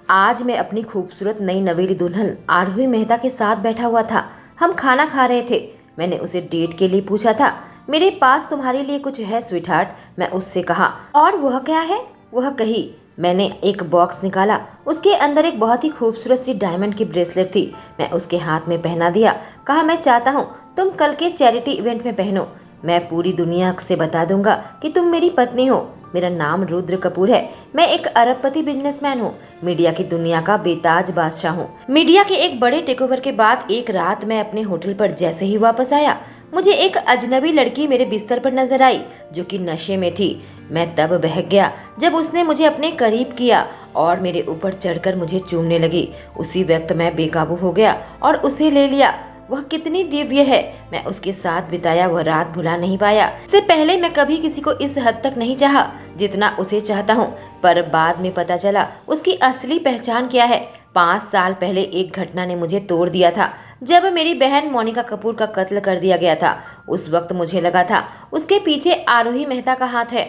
आज मैं अपनी खूबसूरत नई नवेली दुल्हन आरोही मेहता के साथ बैठा हुआ था। हम खाना खा रहे थे। मैंने उसे डेट के लिए पूछा था। मेरे पास तुम्हारे लिए कुछ है स्वीटहार्ट, मैं उससे कहा। और वह क्या है? वह कही। मैंने एक बॉक्स निकाला। उसके अंदर एक बहुत ही खूबसूरत सी डायमंड की ब्रेसलेट थी। मैं उसके हाथ में पहना दिया। कहा, मैं चाहता हूँ तुम कल के चैरिटी इवेंट में पहनो। मैं पूरी दुनिया से बता दूंगा कि तुम मेरी पत्नी हो। मेरा नाम रुद्र कपूर है। मैं एक अरबपति बिजनेसमैन हूँ। मीडिया की दुनिया का बेताज बादशाह हूँ। मीडिया के एक बड़े टेकओवर के बाद एक रात मैं अपने होटल पर जैसे ही वापस आया, मुझे एक अजनबी लड़की मेरे बिस्तर पर नजर आई जो कि नशे में थी। मैं तब बहक गया जब उसने मुझे अपने करीब किया और मेरे ऊपर चढ़कर मुझे चूमने लगी। उसी वक्त मैं बेकाबू हो गया और उसे ले लिया। वह कितनी दिव्य है। मैं उसके साथ बिताया वह रात भुला नहीं पाया। इससे पहले मैं कभी किसी को इस हद तक नहीं चाहा जितना उसे चाहता हूँ, पर बाद में पता चला उसकी असली पहचान क्या है। 5 साल पहले एक घटना ने मुझे तोड़ दिया था। जब मेरी बहन मोनिका कपूर का कत्ल कर दिया गया था, उस वक्त मुझे लगा था उसके पीछे आरोही मेहता का हाथ है।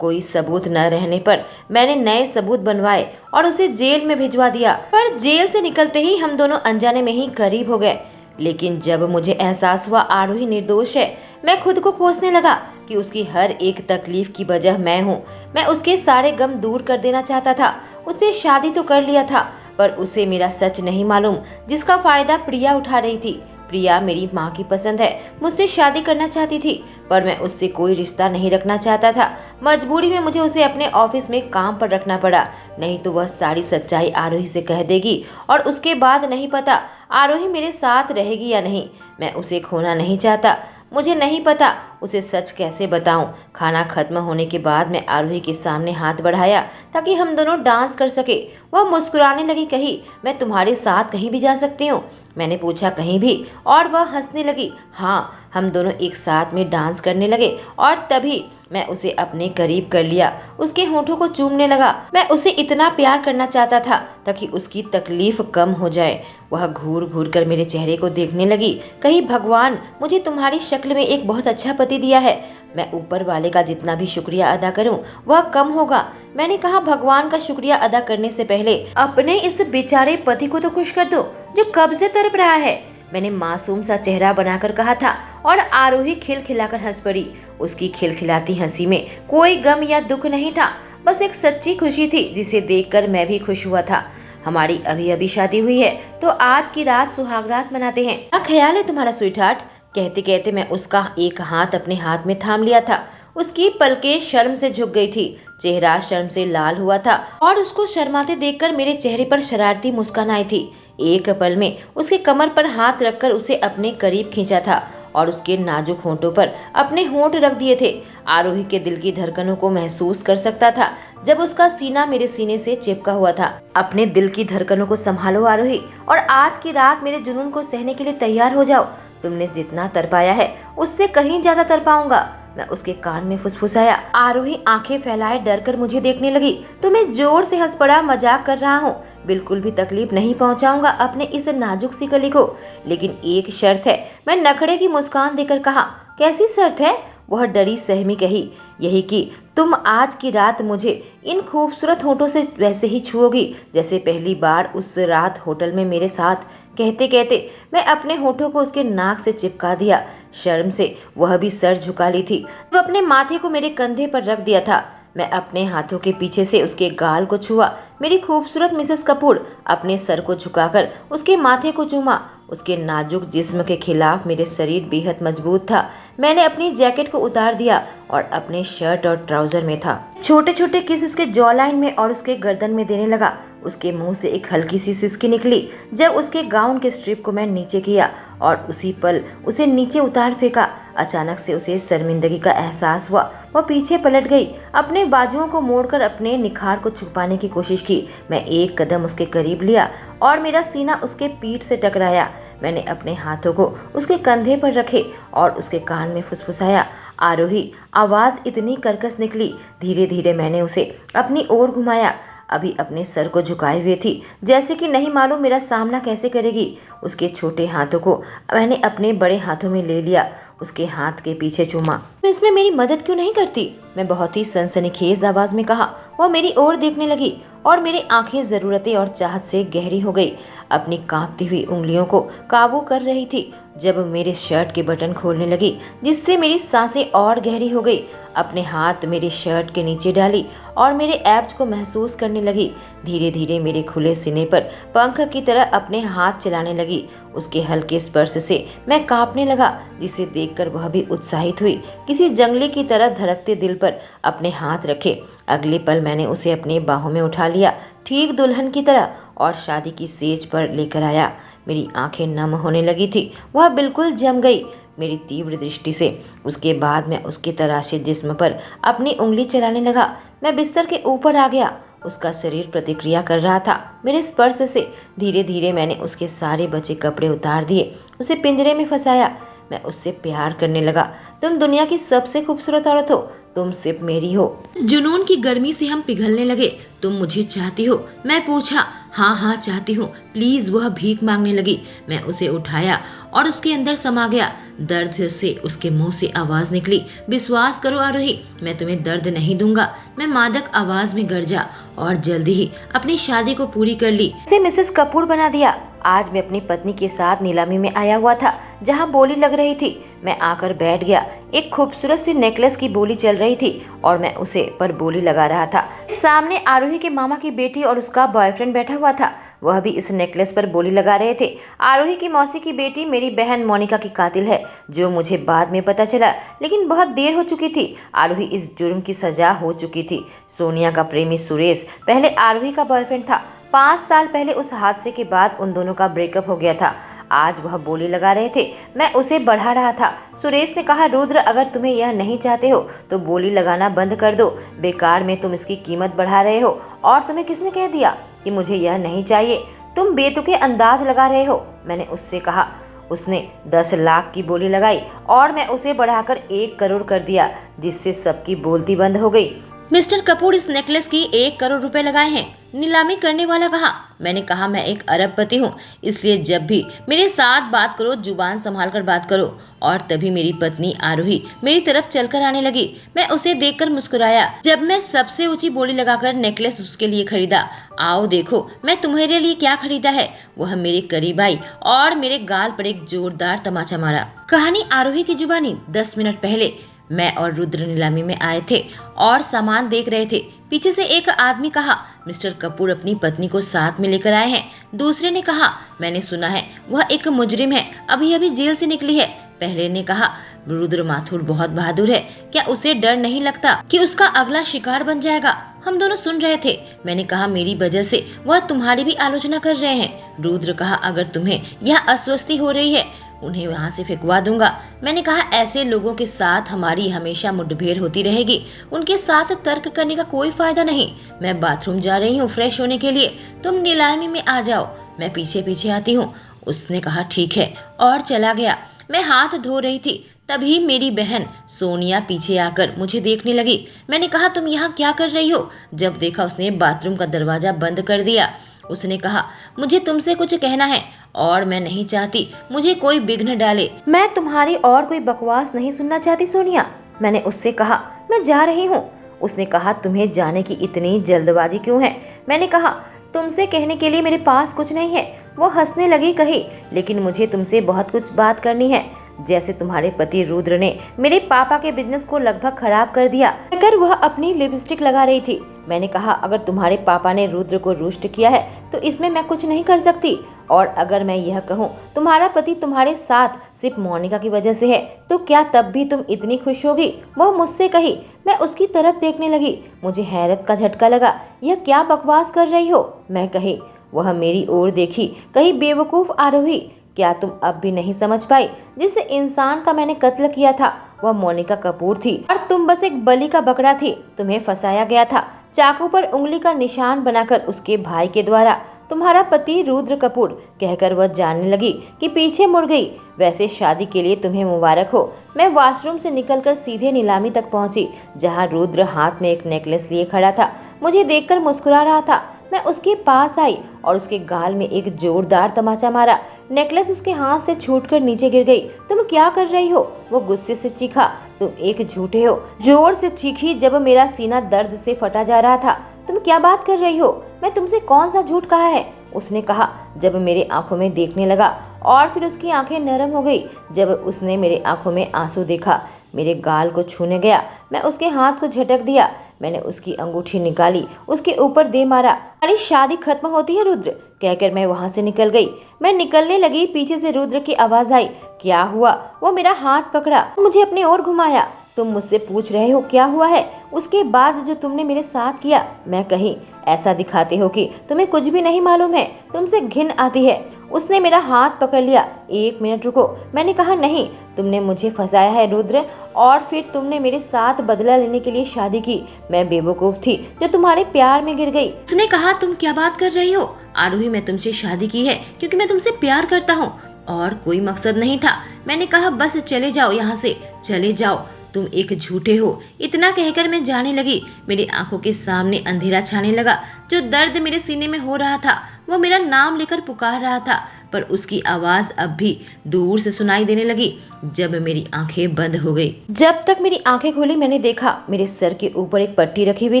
कोई सबूत न रहने पर मैंने नए सबूत बनवाए और उसे जेल में भिजवा दिया। पर जेल से निकलते ही हम दोनों अनजाने में ही करीब हो गए। लेकिन जब मुझे एहसास हुआ आरोही निर्दोष है, मैं खुद को कोसने लगा कि उसकी हर एक तकलीफ की वजह मैं हूँ। मैं उसके सारे गम दूर कर देना चाहता था। उससे शादी तो कर लिया था, पर उसे मेरा सच नहीं मालूम जिसका फायदा प्रिया उठा रही थी। प्रिया मेरी माँ की पसंद है, मुझसे शादी करना चाहती थी, पर मैं उससे कोई रिश्ता नहीं रखना चाहता था। मजबूरी में मुझे उसे अपने ऑफिस में काम पर रखना पड़ा, नहीं तो वह सारी सच्चाई आरोही से कह देगी और उसके बाद नहीं पता आरोही मेरे साथ रहेगी या नहीं। मैं उसे खोना नहीं चाहता। मुझे नहीं पता उसे सच कैसे बताऊं। खाना खत्म होने के बाद मैं आरोही के सामने हाथ बढ़ाया ताकि हम दोनों डांस कर सके। वह मुस्कुराने लगी। कही, मैं तुम्हारे साथ कहीं भी जा सकती हूँ? मैंने पूछा, कहीं भी? और वह हंसने लगी। हाँ, हम दोनों एक साथ में डांस करने लगे और तभी मैं उसे अपने करीब कर लिया। उसके होठों को चूमने लगा। मैं उसे इतना प्यार करना चाहता था ताकि उसकी तकलीफ कम हो जाए। वह घूर घूर कर मेरे चेहरे को देखने लगी। कही, भगवान मुझे तुम्हारी शक्ल में एक बहुत अच्छा पति दिया है। मैं ऊपर वाले का जितना भी शुक्रिया अदा करूं वह कम होगा। मैंने कहा, भगवान का शुक्रिया अदा करने से पहले अपने इस बेचारे पति को तो खुश कर दो जो कब से तड़प रहा है। मैंने मासूम सा चेहरा बनाकर कहा था और आरोही खिलखिलाकर हंस पड़ी। उसकी खिलखिलाती हंसी में कोई गम या दुख नहीं था, बस एक सच्ची खुशी थी जिसे देखकर मैं भी खुश हुआ था। हमारी अभी अभी शादी हुई है तो आज की रात सुहाग रात मनाते हैं। क्या ख्याल है तुम्हारा स्वीटहार्ट? कहते कहते मैं उसका एक हाथ अपने हाथ में थाम लिया था। उसकी पलकें शर्म से झुक गई थी। चेहरा शर्म से लाल हुआ था और उसको शर्माते देखकर मेरे चेहरे पर शरारती मुस्कान आई थी। एक पल में उसके कमर पर हाथ रखकर उसे अपने करीब खींचा था और उसके नाजुक होंठों पर अपने होंठ रख दिए थे। आरोही के दिल की धड़कनों को महसूस कर सकता था जब उसका सीना मेरे सीने से चिपका हुआ था। अपने दिल की धड़कनों को संभालो आरोही, और आज की रात मेरे जुनून को सहने के लिए तैयार हो जाओ। तुमने जितना तड़पाया है उससे कहीं ज्यादा तड़पाऊंगा। मैं उसके कान में फुसफुसाया। आरोही आंखें फैलाए डर कर मुझे देखने लगी तो मैं जोर से हंस पड़ा। मजाक कर रहा हूँ, बिल्कुल भी तकलीफ नहीं पहुँचाऊंगा अपने इस नाजुक सी कली को, लेकिन एक शर्त है। मैं नखड़े की मुस्कान देकर कहा, कैसी शर्त है? वह डरी सहमी कही, यही कि तुम आज की रात मुझे इन खूबसूरत होठों से वैसे ही छुओगी जैसे पहली बार उस रात होटल में मेरे साथ। कहते कहते मैं अपने होठों को उसके नाक से चिपका दिया। शर्म से वह भी सर झुका ली थी। वह अपने माथे को मेरे कंधे पर रख दिया था। मैं अपने हाथों के पीछे से उसके गाल को छुआ। मेरी खूबसूरत मिसेस कपूर अपने सर को झुकाकर उसके माथे को चूमा। उसके नाजुक जिस्म के खिलाफ मेरे शरीर बेहद मजबूत था। मैंने अपनी जैकेट को उतार दिया और अपने शर्ट और ट्राउजर में था। छोटे छोटे किस उसके जॉ लाइन में और उसके गर्दन में देने लगा। उसके मुंह से एक हल्की सी सिसकी निकली जब उसके गाउन के स्ट्रिप को मैं नीचे किया और उसी पल उसे नीचे उतार फेंका। अचानक से उसे शर्मिंदगी का एहसास हुआ। वह पीछे पलट गई। अपने बाजुओं को मोड़कर अपने निखार को छुपाने की कोशिश की। मैं एक कदम उसके करीब लिया और मेरा सीना उसके पीठ से टकराया। मैंने अपने हाथों को उसके कंधे पर रखे और उसके कान में फुसफुसाया, आरोही। आवाज इतनी कर्कश निकली। धीरे धीरे मैंने उसे अपनी ओर घुमाया। अभी अपने सर को झुकाए हुए थी, जैसे कि नहीं मालूम मेरा सामना कैसे करेगी। उसके छोटे हाथों को मैंने अपने बड़े हाथों में ले लिया। उसके हाथ के पीछे चूमा। तुम इसमें मेरी मदद क्यों नहीं करती? मैं बहुत ही सनसनीखेज आवाज में कहा। वह मेरी ओर देखने लगी और मेरी आंखें ज़रूरतें और चाहत से गहरी हो गई। अपनी कांपती हुई उंगलियों को काबू कर रही थी जब मेरे शर्ट के बटन खोलने लगी, जिससे मेरी सांसें और गहरी हो गई। अपने हाथ मेरे शर्ट के नीचे डाली और मेरे एब्स को महसूस करने लगी। धीरे धीरे मेरे खुले सीने पर पंख की तरह अपने हाथ चलाने लगी। उसके हल्के स्पर्श से मैं कांपने लगा, जिसे देखकर वह भी उत्साहित हुई। किसी जंगली की तरह धड़कते दिल पर अपने हाथ रखे। अगले पल मैंने उसे अपने बाहों में उठा लिया, ठीक दुल्हन की तरह, और शादी की सेज पर लेकर आया। मेरी आंखें नम होने लगी थी, वह बिल्कुल जम गई मेरी तीव्र दृष्टि से। उसके बाद मैं उसके तराशे जिस्म पर अपनी उंगली चलाने लगा। मैं बिस्तर के ऊपर आ गया। उसका शरीर प्रतिक्रिया कर रहा था मेरे स्पर्श से। धीरे धीरे मैंने उसके सारे बचे कपड़े उतार दिए, उसे पिंजरे में फंसाया। मैं उससे प्यार करने लगा। तुम दुनिया की सबसे खूबसूरत औरत हो, तुम सिर्फ मेरी हो। जुनून की गर्मी से हम पिघलने लगे। तुम मुझे चाहती हो? मैं पूछा। हाँ हाँ चाहती हूँ, प्लीज। वह भीख मांगने लगी। मैं उसे उठाया और उसके अंदर समा गया। दर्द से उसके मुंह से आवाज निकली, विश्वास करो आरोही, मैं तुम्हें दर्द नहीं दूंगा। मैं मादक आवाज में गरजा और जल्दी ही अपनी शादी को पूरी कर ली। उसे मिसेस कपूर बना दिया। आज मैं अपनी पत्नी के साथ नीलामी में आया हुआ था, जहाँ बोली लग रही थी। मैं आकर बैठ गया। एक खूबसूरत सी नेकलेस की बोली चल रही थी और मैं उसे पर बोली लगा रहा था। सामने आरोही के मामा की बेटी और उसका बॉयफ्रेंड बैठा हुआ था। वह भी इस नेकलेस पर बोली लगा रहे थे। आरोही की मौसी की बेटी मेरी बहन मोनिका की कातिल है, जो मुझे बाद में पता चला, लेकिन बहुत देर हो चुकी थी। आरोही इस जुर्म की सजा हो चुकी थी। सोनिया का प्रेमी सुरेश पहले आरोही का बॉयफ्रेंड था। 5 साल पहले उस हादसे के बाद उन दोनों का ब्रेकअप हो गया था। आज वह बोली लगा रहे थे, मैं उसे बढ़ा रहा था। सुरेश ने कहा, रुद्र, अगर तुम्हें यह नहीं चाहते हो तो बोली लगाना बंद कर दो। बेकार में तुम इसकी कीमत बढ़ा रहे हो। और तुम्हें किसने कह दिया कि मुझे यह नहीं चाहिए? तुम बेतुके अंदाज लगा रहे हो, मैंने उससे कहा। उसने 10 लाख की बोली लगाई और मैं उसे बढ़ाकर 1 करोड़ कर दिया, जिससे सबकी बोलती बंद हो गई। मिस्टर कपूर, इस नेकलेस की 1 करोड़ रुपए लगाए हैं, नीलामी करने वाला कहा। मैंने कहा, मैं एक अरबपति हूँ, इसलिए जब भी मेरे साथ बात करो जुबान संभाल कर बात करो। और तभी मेरी पत्नी आरोही मेरी तरफ चलकर आने लगी। मैं उसे देखकर मुस्कुराया। जब मैं सबसे ऊंची बोली लगाकर नेकलेस उसके लिए खरीदा। आओ देखो मैं तुम्हारे लिए क्या खरीदा है। वह मेरे करीब आई और मेरे गाल पर एक जोरदार तमाचा मारा। कहानी आरोही की जुबानी। 10 मिनट पहले मैं और रुद्र नीलामी में आए थे और सामान देख रहे थे। पीछे से एक आदमी कहा, मिस्टर कपूर अपनी पत्नी को साथ में लेकर आए हैं। दूसरे ने कहा, मैंने सुना है वह एक मुजरिम है, अभी अभी जेल से निकली है। पहले ने कहा, रुद्र माथुर बहुत बहादुर है, क्या उसे डर नहीं लगता कि उसका अगला शिकार बन जाएगा? हम दोनों सुन रहे थे। मैंने कहा, मेरी वजह से वह तुम्हारी भी आलोचना कर रहे हैं। रुद्र कहा, अगर तुम्हें यह अस्वस्थी हो रही है उन्हें वहाँ से फेंकवा दूंगा। मैंने कहा, ऐसे लोगों के साथ हमारी हमेशा मुठभेड़ होती रहेगी, उनके साथ तर्क करने का कोई फायदा नहीं। मैं बाथरूम जा रही हूँ फ्रेश होने के लिए, तुम नीलामी में आ जाओ, मैं पीछे पीछे आती हूँ। उसने कहा, ठीक है, और चला गया। मैं हाथ धो रही थी, तभी मेरी बहन सोनिया पीछे आकर मुझे देखने लगी। मैंने कहा, तुम यहाँ क्या कर रही हो? जब देखा उसने बाथरूम का दरवाजा बंद कर दिया। उसने कहा, मुझे तुमसे कुछ कहना है और मैं नहीं चाहती मुझे कोई विघ्न डाले। मैं तुम्हारी और कोई बकवास नहीं सुनना चाहती सोनिया, मैंने उससे कहा। मैं जा रही हूँ। उसने कहा, तुम्हें जाने की इतनी जल्दबाजी क्यों है? मैंने कहा, तुमसे कहने के लिए मेरे पास कुछ नहीं है। वो हंसने लगी, कही, लेकिन मुझे तुमसे बहुत कुछ बात करनी है। जैसे तुम्हारे पति रुद्र ने मेरे पापा के बिजनेस को लगभग खराब कर दिया। अगर वह अपनी लिपस्टिक लगा रही थी। मैंने कहा, अगर तुम्हारे पापा ने रुद्र को रुष्ट किया है तो इसमें मैं कुछ नहीं कर सकती। और अगर मैं यह कहूँ तुम्हारा पति तुम्हारे साथ सिर्फ मोनिका की वजह से है, तो क्या तब भी तुम इतनी खुश होगी? वह मुझसे कही। मैं उसकी तरफ देखने लगी। मुझे हैरत का झटका लगा। यह क्या बकवास कर रही हो? मैं कही। वह मेरी ओर देखी, कही, बेवकूफ आरोही, क्या तुम अब भी नहीं समझ पाई? जिस इंसान का मैंने कत्ल किया था वह मोनिका कपूर थी और तुम बस एक बलि का बकरा थी। तुम्हें फंसाया गया था चाकू पर उंगली का निशान बनाकर उसके भाई के द्वारा। तुम्हारा पति रुद्र कपूर, कहकर वह जानने लगी कि पीछे मुड़ गई। वैसे शादी के लिए तुम्हें मुबारक हो। मैं वॉशरूम से निकलकर सीधे नीलामी तक पहुंची, जहां रुद्र हाथ में एक नेकलेस लिए खड़ा था। मुझे देखकर मुस्कुरा रहा था। मैं उसके पास आई और उसके गाल में एक जोरदार तमाचा मारा। नेकलेस उसके हाथ से छूटकर नीचे गिर गई। तुम क्या कर रही हो? वो गुस्से से चीखा। तुम एक झूठे हो। जोर से चीखी जब मेरा सीना दर्द से फटा जा रहा था। तुम क्या बात कर रही हो? मैं तुमसे कौन सा झूठ कहा है? उसने कहा जब मेरे आंखों में देखने लगा, और फिर उसकी आंखें नरम हो गई जब उसने मेरे आंखों में आंसू देखा। मेरे गाल को छूने गया, मैं उसके हाथ को झटक दिया। मैंने उसकी अंगूठी निकाली, उसके ऊपर दे मारा। हमारी शादी खत्म होती है रुद्र, कहकर मैं वहां से निकल गई। मैं निकलने लगी, पीछे से रुद्र की आवाज आई। क्या हुआ? वो मेरा हाथ पकड़ा, मुझे अपने ओर घुमाया। तुम मुझसे पूछ रहे हो क्या हुआ है? उसके बाद जो तुमने मेरे साथ किया, मैं कहीं ऐसा दिखाते हो कि तुम्हें कुछ भी नहीं मालूम है, तुमसे घिन आती है। उसने मेरा हाथ पकड़ लिया। 1 मिनट रुको, मैंने कहा। नहीं, तुमने मुझे फंसाया है रुद्र, और फिर तुमने मेरे साथ बदला लेने के लिए शादी की। मैं बेवकूफ थी जो तुम्हारे प्यार में गिर गई। उसने कहा तुम क्या बात कर रही हो आरोही? मैं तुमसे शादी की है क्योंकि मैं तुमसे प्यार करता हूँ, और कोई मकसद नहीं था। मैंने कहा बस चले जाओ यहाँ से, चले जाओ, तुम एक झूठे हो। इतना कहकर मैं जाने लगी। मेरी आंखों के सामने अंधेरा छाने लगा। जो दर्द मेरे सीने में हो रहा था वो मेरा नाम लेकर पुकार रहा था, पर उसकी आवाज अब भी दूर से सुनाई देने लगी जब मेरी आंखें बंद हो गई। जब तक मेरी आंखें खुली मैंने देखा मेरे सर के ऊपर एक पट्टी रखी हुई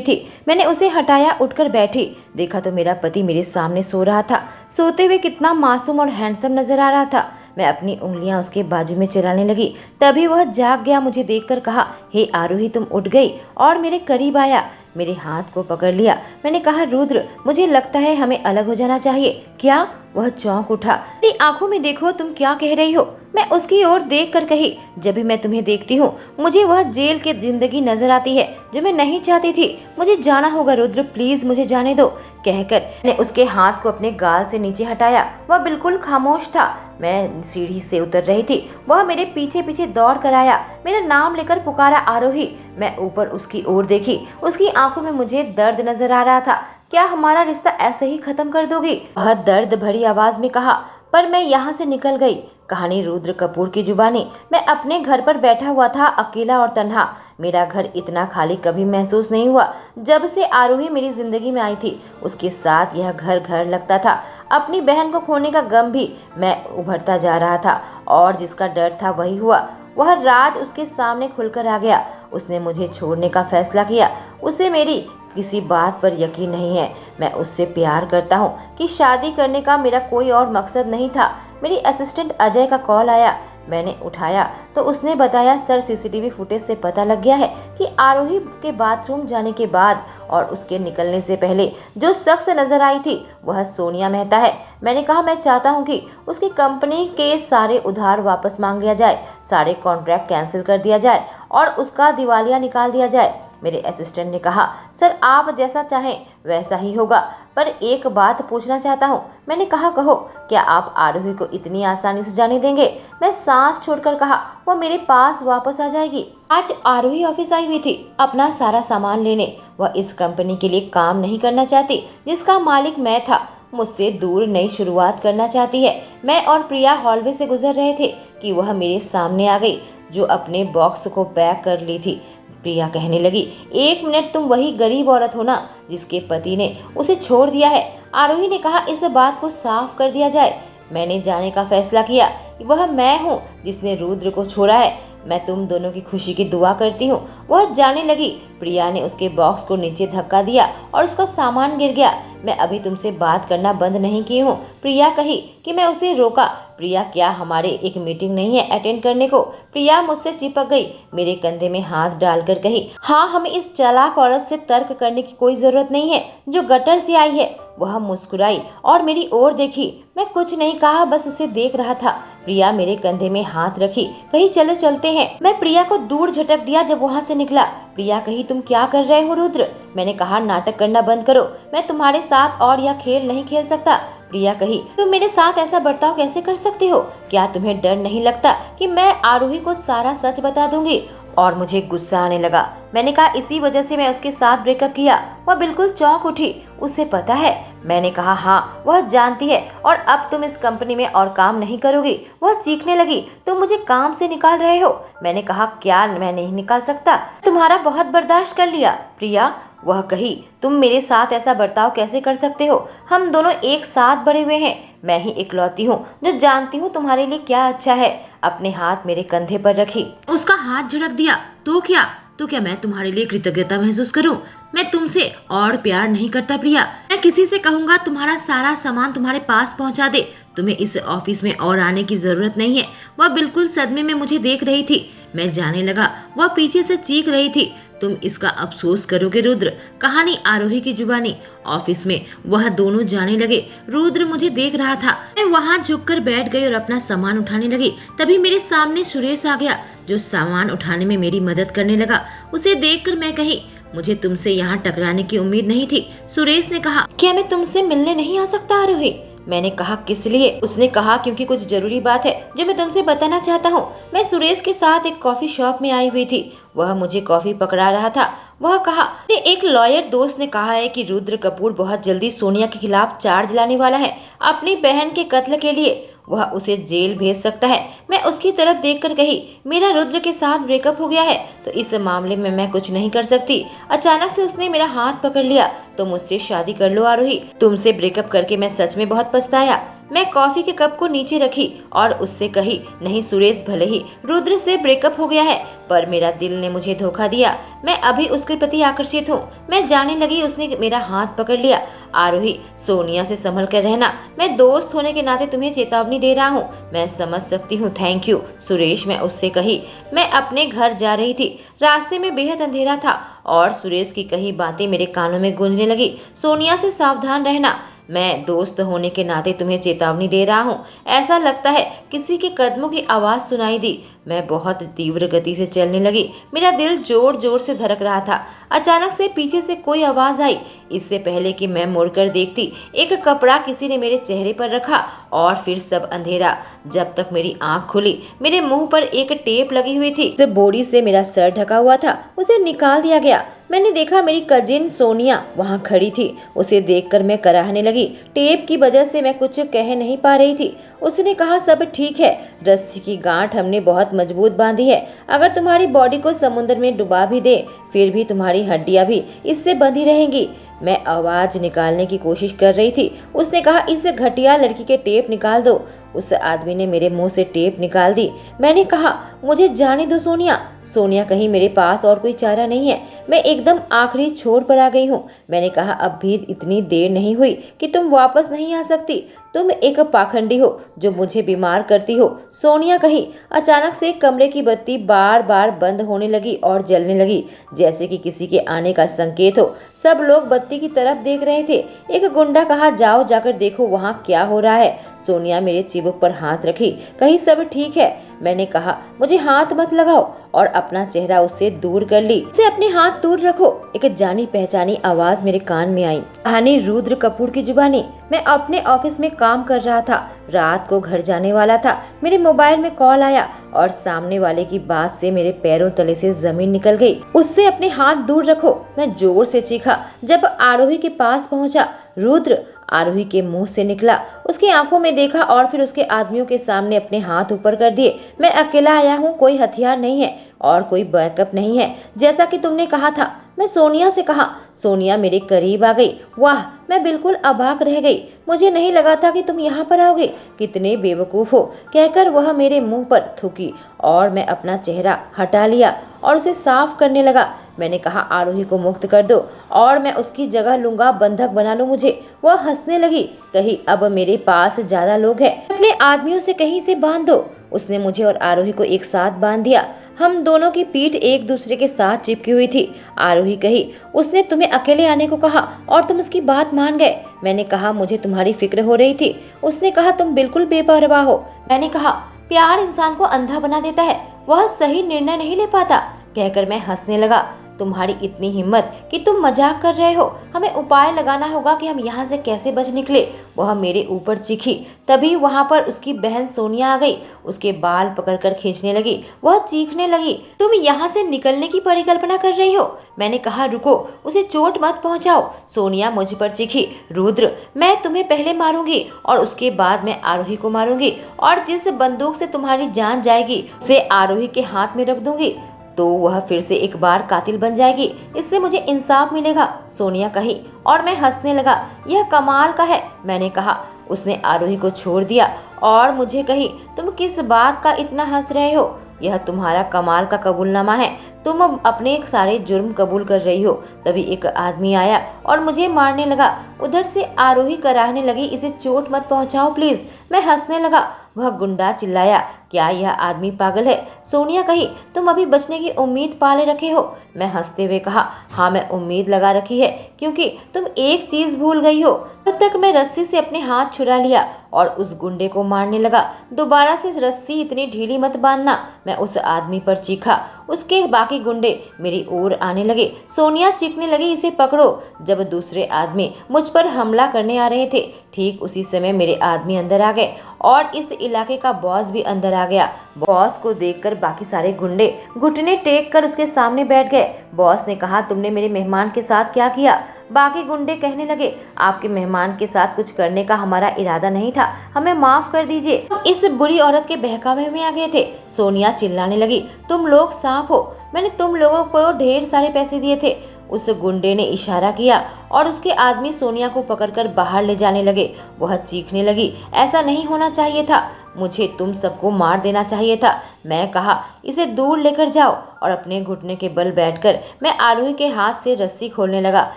थी। मैंने उसे हटाया, उठकर बैठी। देखा तो मेरा पति मेरे सामने सो रहा था। सोते हुए कितना मासूम और हैंडसम नजर आ रहा था। मैं अपनी उंगलियां उसके बाजू में चलाने लगी, तभी वह जाग गया। मुझे देखकर कहा, हे आरोही, तुम उठ गई और मेरे करीब आया। मेरे हाथ को पकड़ लिया। मैंने कहा, रुद्र, मुझे लगता है हमें अलग हो जाना चाहिए। क्या? वह चौंक उठा। मेरी आंखों में देखो, तुम क्या कह रही हो? मैं उसकी ओर देख कर कही, जब भी मैं तुम्हें देखती हूँ मुझे वह जेल की जिंदगी नजर आती है जो मैं नहीं चाहती थी। मुझे जाना होगा रुद्र, प्लीज मुझे जाने दो, कहकर मैंने उसके हाथ को अपने गाल से नीचे हटाया। वह बिल्कुल खामोश था। मैं सीढ़ी से उतर रही थी, वह मेरे पीछे पीछे दौड़ कर आया। मेरा नाम लेकर पुकारा, आरोही। मैं ऊपर उसकी ओर देखी। उसकी आंखों में मुझे दर्द नजर आ रहा था। क्या हमारा रिश्ता ऐसे ही खत्म कर दोगी? वह दर्द भरी आवाज में कहा। पर मैं यहाँ से निकल गई। कहानी रुद्र कपूर की जुबानी। मैं अपने घर पर बैठा हुआ था, अकेला और तन्हा। मेरा घर इतना खाली कभी महसूस नहीं हुआ जब से आरोही मेरी जिंदगी में आई थी। उसके साथ यह घर घर लगता था। अपनी बहन को खोने का गम भी मैं उभरता जा रहा था, और जिसका डर था वही हुआ। वह राज उसके सामने खुलकर आ गया। उसने मुझे छोड़ने का फैसला किया। उसे मेरी किसी बात पर यकीन नहीं है। मैं उससे प्यार करता हूँ कि शादी करने का मेरा कोई और मकसद नहीं था। मेरी असिस्टेंट अजय का कॉल आया। मैंने उठाया तो उसने बताया, सर, सीसीटीवी फुटेज से पता लग गया है कि आरोही के बाथरूम जाने के बाद और उसके निकलने से पहले जो शख्स नजर आई थी वह सोनिया मेहता है। मैंने कहा, मैं चाहता हूं कि उसकी कंपनी के सारे उधार वापस मांग लिया जाए, सारे कॉन्ट्रैक्ट कैंसिल कर दिया जाए और उसका दिवालिया निकाल दिया जाए। मेरे असिस्टेंट ने कहा, सर, आप जैसा चाहें वैसा ही होगा, पर एक बात पूछना चाहता हूँ। मैंने कहा, कहो। क्या आप आरोही को इतनी आसानी से जाने देंगे? मैं सांस छोड़कर कहा, वो मेरे पास वापस आ जाएगी। आज आरोही ऑफिस आई हुई थी अपना सारा सामान लेने। वह इस कंपनी के लिए काम नहीं करना चाहती जिसका मालिक मैं था। मुझसे दूर नई शुरुआत करना चाहती है। मैं और प्रिया हॉलवे से गुजर रहे थे कि वह मेरे सामने आ गई, जो अपने बॉक्स को पैक कर ली थी। प्रिया कहने लगी, 1 मिनट, तुम वही गरीब औरत हो ना जिसके पति ने उसे छोड़ दिया है? आरोही ने कहा, इस बात को साफ कर दिया जाए। मैंने जाने का फैसला किया। वह मैं हूँ जिसने रुद्र को छोड़ा है। मैं तुम दोनों की खुशी की दुआ करती हूँ। वह जाने लगी। प्रिया ने उसके बॉक्स को नीचे धक्का दिया और उसका सामान गिर गया। मैं अभी तुमसे बात करना बंद नहीं की हूँ, प्रिया कही कि मैं उसे रोका। प्रिया, क्या हमारे एक मीटिंग नहीं है अटेंड करने को? प्रिया मुझसे चिपक गई, मेरे कंधे में हाथ डालकर कही, हाँ, हमें इस चालाक औरत से तर्क करने की कोई जरूरत नहीं है जो गटर से आई है। वह मुस्कुराई और मेरी ओर देखी। मैं कुछ नहीं कहा, बस उसे देख रहा था। प्रिया मेरे कंधे में हाथ रखी, कही, चलो चलते हैं। मैं प्रिया को दूर झटक दिया जब वहाँ से निकला। प्रिया कही, तुम क्या कर रहे हो रुद्र? मैंने कहा, नाटक करना बंद करो, मैं तुम्हारे साथ और यह खेल नहीं खेल सकता। प्रिया कही, तुम मेरे साथ ऐसा बर्ताव कैसे कर सकते हो? क्या तुम्हें डर नहीं लगता कि मैं आरोही को सारा सच बता दूंगी? और मुझे गुस्सा आने लगा। मैंने कहा, इसी वजह से मैं उसके साथ ब्रेकअप किया। वह बिल्कुल चौंक उठी। उसे पता है? मैंने कहा, हाँ, वह जानती है, और अब तुम इस कंपनी में और काम नहीं करोगी। वह चीखने लगी, तुम मुझे काम से निकाल रहे हो? मैंने कहा, क्या मैं नहीं निकाल सकता? तुम्हारा बहुत बर्दाश्त कर लिया। प्रिया, वह कही, तुम मेरे साथ ऐसा बर्ताव कैसे कर सकते हो? हम दोनों एक साथ बड़े हुए हैं। मैं ही इकलौती हूँ जो जानती हूँ तुम्हारे लिए क्या अच्छा है। अपने हाथ मेरे कंधे पर रखी, उसका हाथ झड़क दिया। तो क्या? तो क्या मैं तुम्हारे लिए कृतज्ञता महसूस करूं? मैं तुमसे और प्यार नहीं करता प्रिया। मैं किसी से कहूंगा तुम्हारा सारा सामान तुम्हारे पास पहुंचा दे। तुम्हें इस ऑफिस में और आने की जरूरत नहीं है। वह बिल्कुल सदमे में मुझे देख रही थी। मैं जाने लगा। वह पीछे से चीख रही थी, तुम इसका अफसोस करोगे रुद्र। कहानी आरोही की जुबानी। ऑफिस में वह दोनों जाने लगे। रुद्र मुझे देख रहा था। मैं वहां झुककर बैठ गई और अपना सामान उठाने लगी। तभी मेरे सामने सुरेश आ गया, जो सामान उठाने में मेरी मदद करने लगा। उसे देखकर मैं कही, मुझे तुमसे यहाँ टकराने की उम्मीद नहीं थी। सुरेश ने कहा, क्या मैं तुमसे मिलने नहीं आ सकता आरोही? मैंने कहा, किस लिए? उसने कहा, क्योंकि कुछ जरूरी बात है जो मैं तुमसे बताना चाहता हूँ। मैं सुरेश के साथ एक कॉफी शॉप में आई हुई थी। वह मुझे कॉफी पकड़ा रहा था। वह कहा, मेरे एक लॉयर दोस्त ने कहा है कि रुद्र कपूर बहुत जल्दी सोनिया के खिलाफ चार्ज लाने वाला है अपनी बहन के कत्ल के लिए। वह उसे जेल भेज सकता है। मैं उसकी तरफ देखकर कही, मेरा रुद्र के साथ ब्रेकअप हो गया है तो इस मामले में मैं कुछ नहीं कर सकती। अचानक से उसने मेरा हाथ पकड़ लिया, तो मुझसे शादी कर लो आरोही। तुमसे ब्रेकअप करके मैं सच में बहुत पछताया। मैं कॉफी के कप को नीचे रखी और उससे कही, नहीं सुरेश, भले ही रुद्र से ब्रेकअप हो गया है पर मेरा दिल ने मुझे धोखा दिया। मैं अभी उसके प्रति आकर्षित हूँ। मैं जाने लगी, उसने मेरा हाथ पकड़ लिया। आरोही, सोनिया से संभल कर रहना। मैं दोस्त होने के नाते तुम्हें चेतावनी दे रहा हूँ। मैं समझ सकती हूँ। थैंक यू सुरेश, मैं उससे कही। मैं अपने घर जा रही थी। रास्ते में बेहद अंधेरा था और सुरेश की कही बातें मेरे कानों में गूंजने लगी। सोनिया से सावधान रहना। मैं दोस्त होने के नाते तुम्हें चेतावनी दे रहा हूँ। ऐसा लगता है किसी के कदमों की आवाज सुनाई दी। मैं बहुत तीव्र गति से चलने लगी। मेरा दिल जोर जोर से धड़क रहा था। अचानक से पीछे से कोई आवाज आई। इससे पहले कि मैं मुड़कर देखती, एक कपड़ा किसी ने मेरे चेहरे पर रखा और फिर सब अंधेरा। जब तक मेरी आंख खुली, मेरे मुंह पर एक टेप लगी हुई थी। उस बोरी से मेरा सर ढका हुआ था, उसे निकाल दिया गया। मैंने देखा मेरी कजिन सोनिया वहां खड़ी थी। उसे देखकर मैं कराहने लगी। टेप की वजह से मैं कुछ कह नहीं पा रही थी। उसने कहा, सब ठीक है। रस्सी की गांठ हमने बहुत मजबूत बांधी है। अगर तुम्हारी बॉडी को समुद्र में डुबा भी दे, फिर भी तुम्हारी हड्डियां भी इससे बंधी रहेंगी। मैं आवाज निकालने की कोशिश कर रही थी। उसने कहा, इस घटिया लड़की के टेप निकाल दो। उस आदमी ने मेरे मुंह से टेप निकाल दी। मैंने कहा, मुझे जाने दो सोनिया। सोनिया कहीं, मेरे पास और कोई चारा नहीं है। मैं एकदम आखिरी छोर पर आ गई हूँ। मैंने कहा, अब भी इतनी देर नहीं हुई कि तुम वापस नहीं आ सकती। तुम एक पाखंडी हो जो मुझे बीमार करती हो, सोनिया कही। अचानक से कमरे की बत्ती बार बार बंद होने लगी और जलने लगी, जैसे कि किसी के आने का संकेत हो। सब लोग बत्ती की तरफ देख रहे थे। एक गुंडा कहा, जाओ जाकर देखो वहाँ क्या हो रहा है। सोनिया मेरे चिबुक पर हाथ रखी, कही, सब ठीक है। मैंने कहा, मुझे हाथ मत लगाओ, और अपना चेहरा उससे दूर कर ली। उसे अपने हाथ दूर रखो। एक जानी पहचानी आवाज मेरे कान में आई। कहानी रुद्र कपूर की जुबानी। मैं अपने ऑफिस में काम कर रहा था। रात को घर जाने वाला था। मेरे मोबाइल में कॉल आया और सामने वाले की बात से मेरे पैरों तले से जमीन निकल गई। उससे अपने हाथ दूर रखो, मैं जोर से चीखा। जब आरोही के पास पहुंचा, रुद्र आरोही के मुंह से निकला। उसकी आंखों में देखा और फिर उसके आदमियों के सामने अपने हाथ ऊपर कर दिए। मैं अकेला आया हूँ, कोई हथियार नहीं है और कोई बैकअप नहीं है, जैसा कि तुमने कहा था। मैं सोनिया से कहा। सोनिया मेरे करीब आ गई। वाह, मैं बिल्कुल अबाक रह गई। मुझे नहीं लगा था कि तुम यहाँ पर आओगे। कितने बेवकूफ हो, कहकर वह मेरे मुंह पर थूकी और मैं अपना चेहरा हटा लिया और उसे साफ करने लगा। मैंने कहा, आरोही को मुक्त कर दो और मैं उसकी जगह लूंगा, बंधक बना लो मुझे। वह हंसने लगी, कही, अब मेरे पास ज्यादा लोग हैं, अपने आदमियों से कहीं से बांध दो। उसने मुझे और आरोही को एक साथ बांध दिया। हम दोनों की पीठ एक दूसरे के साथ चिपकी हुई थी। आरोही कही, उसने तुम्हें अकेले आने को कहा और तुम उसकी बात मान गए। मैंने कहा, मुझे तुम्हारी फिक्र हो रही थी। उसने कहा, तुम बिल्कुल बेपरवाह हो। मैंने कहा, प्यार इंसान को अंधा बना देता है, वह सही निर्णय नहीं ले पाता, कहकर मैं हंसने लगा। तुम्हारी इतनी हिम्मत कि तुम मजाक कर रहे हो। हमें उपाय लगाना होगा कि हम यहाँ से कैसे बच निकले। वह मेरे ऊपर चीखी। तभी वहाँ पर उसकी बहन सोनिया आ गई। उसके बाल पकड़कर खींचने लगी। वह चीखने लगी, तुम यहाँ से निकलने की परिकल्पना कर रही हो। मैंने कहा, रुको, उसे चोट मत पहुँचाओ। सोनिया मुझ पर चीखी, रुद्र, मैं तुम्हें पहले मारूंगी और उसके बाद मैं आरोही को मारूंगी, और जिस बंदूक से तुम्हारी जान जाएगी उसे आरोही के हाथ में रख दूंगी, तो वह फिर से एक बार कातिल बन जाएगी। इससे मुझे इंसाफ मिलेगा, सोनिया कही और मैं हंसने लगा। यह कमाल का है, मैंने कहा। उसने आरोही को छोड़ दिया और मुझे कही, तुम किस बात का इतना हंस रहे हो? यह तुम्हारा कमाल का कबूलनामा है। तुम अब अपने सारे जुर्म कबूल कर रही हो। तभी एक आदमी आया और मुझे मारने लगा। उधर से आरोही कराहने लगी, इसे चोट मत पहुंचाओ प्लीज। मैं हंसने लगा। वह गुंडा चिल्लाया, क्या यह आदमी पागल है? सोनिया कही, तुम अभी बचने की उम्मीद पाले रखे हो। मैं हंसते हुए कहा, हाँ मैं उम्मीद लगा रखी है, क्योंकि तुम एक चीज भूल गई हो। तब तक मैं रस्सी से अपने हाथ छुड़ा लिया और उस गुंडे को मारने लगा। दोबारा से रस्सी इतनी ढीली मत बांधना, मैं उस आदमी पर चीखा। उसके बाकी गुंडे मेरी ओर आने लगे। सोनिया चीखने लगी, इसे पकड़ो। जब दूसरे आदमी मुझ पर हमला करने आ रहे थे, ठीक उसी समय मेरे आदमी अंदर आ गए और इस इलाके का बॉस भी अंदर आ गया। बॉस को देखकर बाकी सारे गुंडे घुटने टेक कर उसके सामने बैठ गए। बॉस ने कहा, तुमने मेरे मेहमान के साथ क्या किया? बाकी गुंडे कहने लगे, आपके मेहमान के साथ कुछ करने का हमारा इरादा नहीं था, हमें माफ कर दीजिए। हम इस बुरी औरत के बहकावे में आ गए थे। सोनिया चिल्लाने लगी, तुम लोग सांप हो, मैंने तुम लोगों को ढेर सारे पैसे दिए थे। उस गुंडे ने इशारा किया और उसके आदमी सोनिया को पकड़कर बाहर ले जाने लगे। वह चीखने लगी, ऐसा नहीं होना चाहिए था, मुझे तुम सबको मार देना चाहिए था। मैं कहा, इसे दूर लेकर जाओ, और अपने घुटने के बल बैठकर मैं आरोही के हाथ से रस्सी खोलने लगा।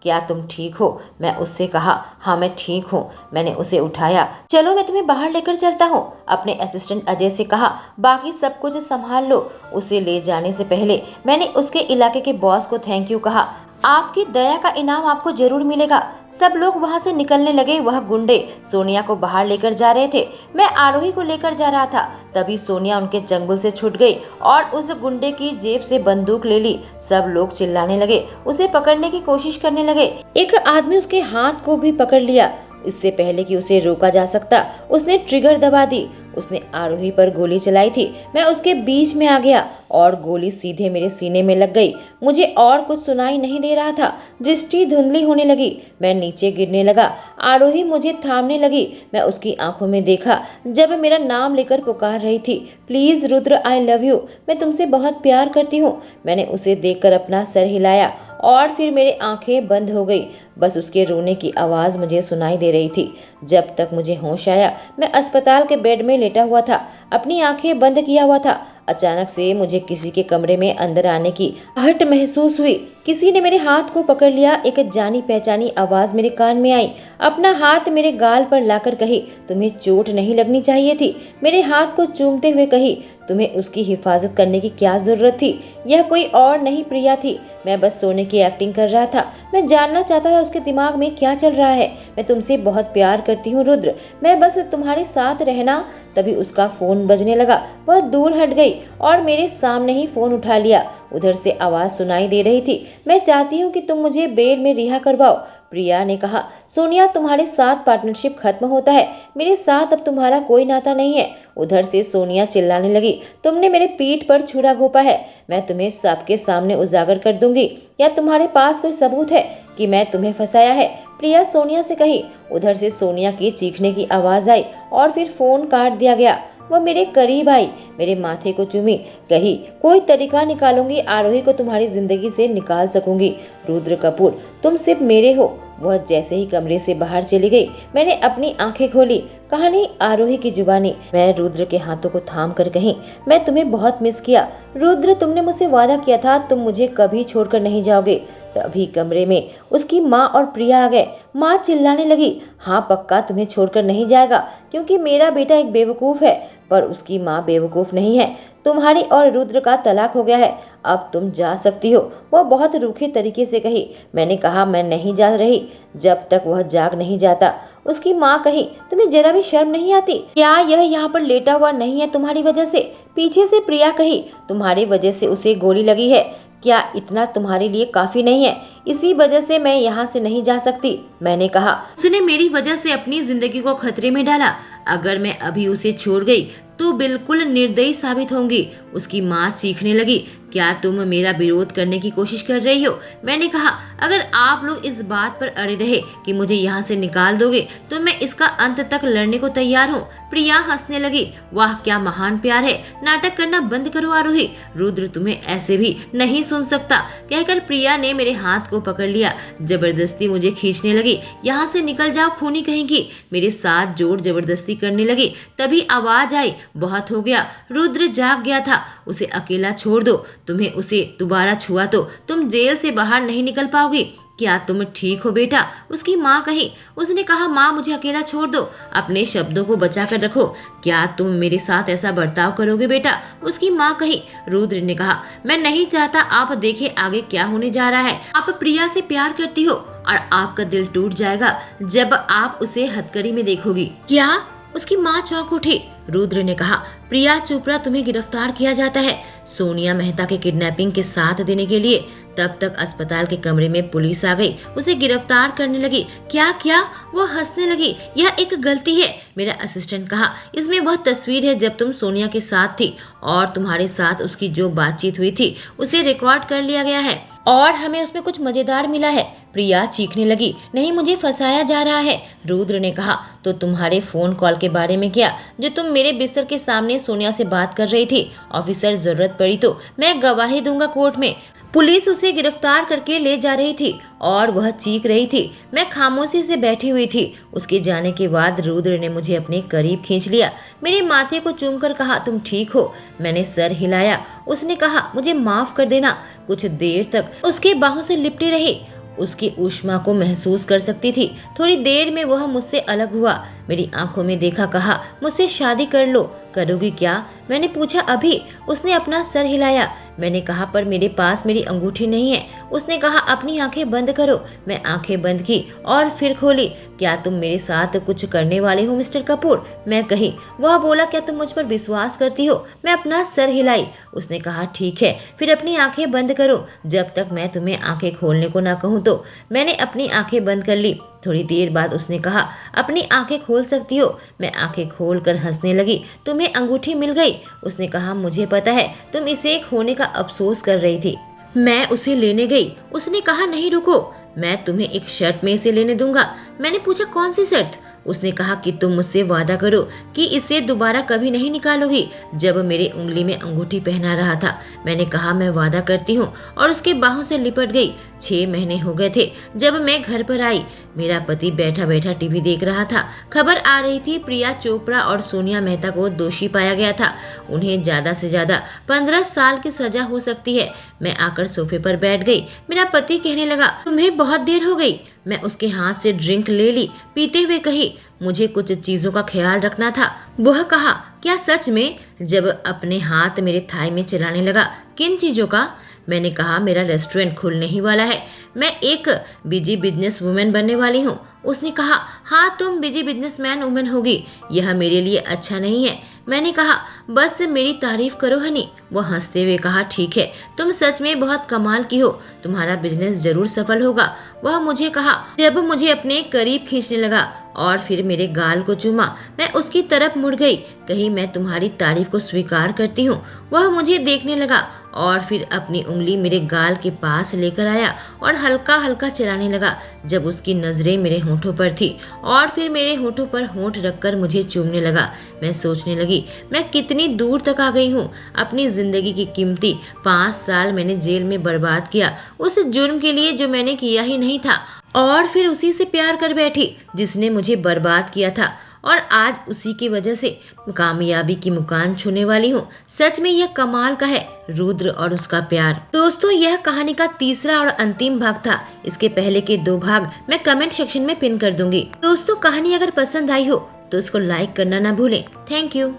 क्या तुम ठीक हो? मैं उससे कहा, हाँ मैं ठीक हूँ। मैंने उसे उठाया। चलो मैं तुम्हें बाहर लेकर चलता हूँ, अपने असिस्टेंट अजय से कहा, बाकी सब कुछ संभाल लो। उसे ले जाने से पहले मैंने उसके इलाके के बॉस को थैंक यू कहा। आपकी दया का इनाम आपको जरूर मिलेगा। सब लोग वहां से निकलने लगे। वह गुंडे सोनिया को बाहर लेकर जा रहे थे। मैं आरोही को लेकर जा रहा था। तभी सोनिया उनके चंगुल से छूट गई और उस गुंडे की जेब से बंदूक ले ली। सब लोग चिल्लाने लगे, उसे पकड़ने की कोशिश करने लगे। एक आदमी उसके हाथ को भी पकड़ लिया। इससे पहले कि उसे रोका जा सकता, उसने ट्रिगर दबा दी। उसने आरोही पर गोली चलाई थी। मैं उसके बीच में आ गया और गोली सीधे मेरे सीने में लग गई। मुझे और कुछ सुनाई नहीं दे रहा था। दृष्टि धुंधली होने लगी। मैं नीचे गिरने लगा। आरोही मुझे थामने लगी। मैं उसकी आंखों में देखा जब मेरा नाम लेकर पुकार रही थी, please Rudra, I love you, मैं तुमसे बहुत प्यार करती हूँ। मैंने उसे देखकर अपना सर हिलाया और फिर मेरी आंखें बंद हो गई। बस उसके रोने की आवाज़ मुझे सुनाई दे रही थी। जब तक मुझे होश आया, मैं अस्पताल के बेड में लेटा हुआ था, अपनी आंखें बंद किया हुआ था। अचानक से मुझे किसी के कमरे में अंदर आने की आहट महसूस हुई। किसी ने मेरे हाथ को पकड़ लिया। एक जानी पहचानी आवाज़ मेरे कान में आई। अपना हाथ मेरे गाल पर लाकर कही, तुम्हें चोट नहीं लगनी चाहिए थी। मेरे हाथ को चूमते हुए कही, तुम्हें उसकी हिफाजत करने की क्या जरूरत थी? यह कोई और नहीं प्रिया थी। मैं बस सोने की एक्टिंग कर रहा था। मैं जानना चाहता था उसके दिमाग में क्या चल रहा है। मैं तुमसे बहुत प्यार करती हूँ रुद्र, मैं बस तुम्हारे साथ रहना। तभी उसका फोन बजने लगा। वह दूर हट गई और मेरे सामने ही फोन उठा लिया। उधर से आवाज सुनाई दे रही थी, मैं चाहती हूँ कि तुम मुझे बेल में रिहा करवाओ। प्रिया ने कहा, सोनिया तुम्हारे साथ पार्टनरशिप खत्म होता है, मेरे साथ अब तुम्हारा कोई नाता नहीं है। उधर से सोनिया चिल्लाने लगी, तुमने मेरे पीठ पर छुरा घोंपा है, मैं तुम्हें सबके सामने उजागर कर दूंगी। या तुम्हारे पास कोई सबूत है कि मैं तुम्हें फंसाया है? प्रिया सोनिया से कही। उधर से सोनिया की चीखने की आवाज आई और फिर फोन काट दिया गया। वह मेरे करीब आई, मेरे माथे को चूमी, कही, कोई तरीका निकालूंगी, आरोही को तुम्हारी जिंदगी से निकाल सकूंगी। रुद्र कपूर, तुम सिर्फ मेरे हो। वह जैसे ही कमरे से बाहर चली गई, मैंने अपनी आंखें खोली। कहानी आरोही की जुबानी। मैं रुद्र के हाथों को थाम कर कही, मैं तुम्हें बहुत मिस किया। रुद्र, तुमने मुझसे वादा किया था तुम मुझे कभी छोड़कर नहीं जाओगे। तभी कमरे में उसकी माँ और प्रिया आ गए। माँ चिल्लाने लगी, हाँ पक्का तुम्हें छोड़कर नहीं जाएगा, क्योंकि मेरा बेटा एक बेवकूफ़ है। पर उसकी माँ बेवकूफ़ नहीं है। तुम्हारी और रुद्र का तलाक हो गया है, अब तुम जा सकती हो। वह बहुत रूखे तरीके से कही। मैंने कहा, मैं नहीं जा रही जब तक वह जाग नहीं जाता। उसकी माँ कही, तुम्हें जरा भी शर्म नहीं आती? क्या यह यहाँ पर लेटा हुआ नहीं है तुम्हारी वजह से? पीछे से प्रिया कही, तुम्हारी वजह से उसे गोली लगी है। क्या इतना तुम्हारे लिए काफी नहीं है? इसी वजह से मैं यहाँ से नहीं जा सकती। मैंने कहा, उसने मेरी वजह से अपनी जिंदगी को खतरे में डाला। अगर मैं अभी उसे छोड़ गई तो बिल्कुल निर्दयी साबित होंगी। उसकी माँ चीखने लगी, क्या तुम मेरा विरोध करने की कोशिश कर रही हो? मैंने कहा, अगर आप लोग इस बात पर अड़े रहे कि मुझे यहाँ से निकाल दोगे तो मैं इसका अंत तक लड़ने को तैयार हूँ। प्रिया हंसने लगी, वाह क्या महान प्यार है, नाटक करना बंद करो आरोही, रुद्र तुम्हें ऐसे भी नहीं सुन सकता। कहकर प्रिया ने मेरे हाथ को पकड़ लिया, जबरदस्ती मुझे खींचने लगी। यहाँ से निकल जाओ खूनी कहेंगी। मेरे साथ जोर जबरदस्ती करने लगी। तभी आवाज आई, बहुत हो गया। रुद्र जाग गया था। उसे अकेला छोड़ दो। तुम्हें उसे दोबारा छुआ तो तुम जेल से बाहर नहीं निकल पाओगी। क्या तुम ठीक हो बेटा? उसकी माँ कही। उसने कहा, माँ मुझे अकेला छोड़ दो, अपने शब्दों को बचा कर रखो। क्या तुम मेरे साथ ऐसा बर्ताव करोगे बेटा? उसकी माँ कही। रुद्र ने कहा, मैं नहीं चाहता। आप देखे आगे क्या होने जा रहा है। आप प्रिया से प्यार करती हो और आपका दिल टूट जाएगा जब आप उसे हथकड़ी में देखोगी। क्या? उसकी माँ चौंक उठी। रुद्र ने कहा, प्रिया चोपड़ा तुम्हें गिरफ्तार किया जाता है सोनिया मेहता के किडनैपिंग के साथ देने के लिए। तब तक अस्पताल के कमरे में पुलिस आ गई, उसे गिरफ्तार करने लगी। क्या क्या? वो हंसने लगी। यह एक गलती है, मेरा असिस्टेंट कहा। इसमें वह तस्वीर है जब तुम सोनिया के साथ थी और तुम्हारे साथ उसकी जो बातचीत हुई थी उसे रिकॉर्ड कर लिया गया है और हमें उसमें कुछ मजेदार मिला है। प्रिया चीखने लगी। नहीं, मुझे फंसाया जा रहा है। रुद्र ने कहा, तो तुम्हारे फोन कॉल के बारे में क्या, जो तुम मेरे बिस्तर के सामने सोनिया से बात कर रही थी? ऑफिसर, जरूरत पड़ी तो मैं गवाही दूंगा कोर्ट में। पुलिस उसे गिरफ्तार करके ले जा रही थी और वह चीख रही थी। मैं खामोशी से बैठी हुई थी। उसके जाने के बाद रुद्र ने मुझे अपने करीब खींच लिया, मेरे माथे को चूमकर कहा, तुम ठीक हो? मैंने सर हिलाया। उसने कहा, मुझे माफ कर देना। कुछ देर तक उसके बाहों से लिपटी रही। उसकी ऊष्मा को महसूस कर सकती थी। थोड़ी देर में वह मुझसे अलग हुआ। मेरी आंखों में देखा, कहा, मुझसे शादी कर लो। करोगी क्या? मैंने पूछा। अभी? उसने अपना सर हिलाया। मैंने कहा, पर मेरे पास मेरी अंगूठी नहीं है। उसने कहा, अपनी आंखें बंद करो। मैं आंखें बंद की और फिर खोली। क्या तुम मेरे साथ कुछ करने वाले हो मिस्टर कपूर? मैं कही। वह बोला, क्या तुम मुझ पर विश्वास करती हो? मैं अपना सर हिलाई। उसने कहा, ठीक है, फिर अपनी आंखें बंद करो जब तक मैं तुम्हें आंखें खोलने को ना कहूँ तो। मैंने अपनी आंखें बंद कर ली। थोड़ी देर बाद उसने कहा, अपनी आंखें खोल सकती हो। मैं आंखें खोलकर हंसने लगी। तुम्हें अंगूठी मिल गई? उसने कहा, मुझे पता है, तुम इसे खोने का अफसोस कर रही थी। मैं उसे लेने गई। उसने कहा, नहीं रुको, मैं तुम्हें एक शर्त में इसे लेने दूंगा। मैंने पूछा, कौन सी शर्त? उसने कहा कि तुम मुझसे वादा करो कि इसे दोबारा कभी नहीं निकालोगी। जब मेरे उंगली में अंगूठी पहना रहा था, मैंने कहा, मैं वादा करती हूँ, और उसके बाहों से लिपट गई। 6 महीने हो गए थे जब मैं घर पर आई। मेरा पति बैठा बैठा टीवी देख रहा था। खबर आ रही थी, प्रिया चोपड़ा और सोनिया मेहता को दोषी पाया गया था। उन्हें ज्यादा से ज्यादा 15 साल की सजा हो सकती है। मैं आकर सोफे पर बैठ गई। मेरा पति कहने लगा, तुम्हें बहुत देर हो गई। मैं उसके हाथ से ड्रिंक ले ली। पीते हुए कही, मुझे कुछ चीजों का ख्याल रखना था। वह कहा, क्या सच में? जब अपने हाथ मेरे थाई में चलाने लगा। किन चीजों का? मैंने कहा, मेरा रेस्टोरेंट खुलने ही वाला है। मैं एक बिजी बिजनेस वुमेन बनने वाली हूँ। उसने कहा, हाँ, तुम बिजी बिजनेसमैन वुमेन होगी। यह मेरे लिए अच्छा नहीं है। मैंने कहा, बस मेरी तारीफ करो हनी। वो हंसते हुए कहा, ठीक है, तुम सच में बहुत कमाल की हो। तुम्हारा बिजनेस जरूर सफल होगा। वह मुझे कहा जब मुझे अपने करीब खींचने लगा और फिर मेरे गाल को चूमा। मैं उसकी तरफ मुड़ गई। कहीं मैं तुम्हारी तारीफ को स्वीकार करती हूँ। वह मुझे देखने लगा और फिर अपनी उंगली मेरे गाल के पास लेकर आया और हल्का हल्का चलाने लगा। जब उसकी नजरें मेरे होठों पर थी और फिर मेरे होठों पर होठ रखकर मुझे चूमने लगा। मैं सोचने लगी, मैं कितनी दूर तक आ गई हूँ। अपनी जिंदगी की कीमती 5 साल मैंने जेल में बर्बाद किया, उस जुर्म के लिए जो मैंने किया ही नहीं था, और फिर उसी से प्यार कर बैठी जिसने मुझे बर्बाद किया था, और आज उसी की वजह से कामयाबी की मुकाम छूने वाली हूँ। सच में यह कमाल का है, रुद्र और उसका प्यार। दोस्तों, यह कहानी का तीसरा और अंतिम भाग था। इसके पहले के 2 भाग मैं कमेंट सेक्शन में पिन कर दूंगी। दोस्तों, कहानी अगर पसंद आई हो तो इसको लाइक करना ना भूलें। Thank you.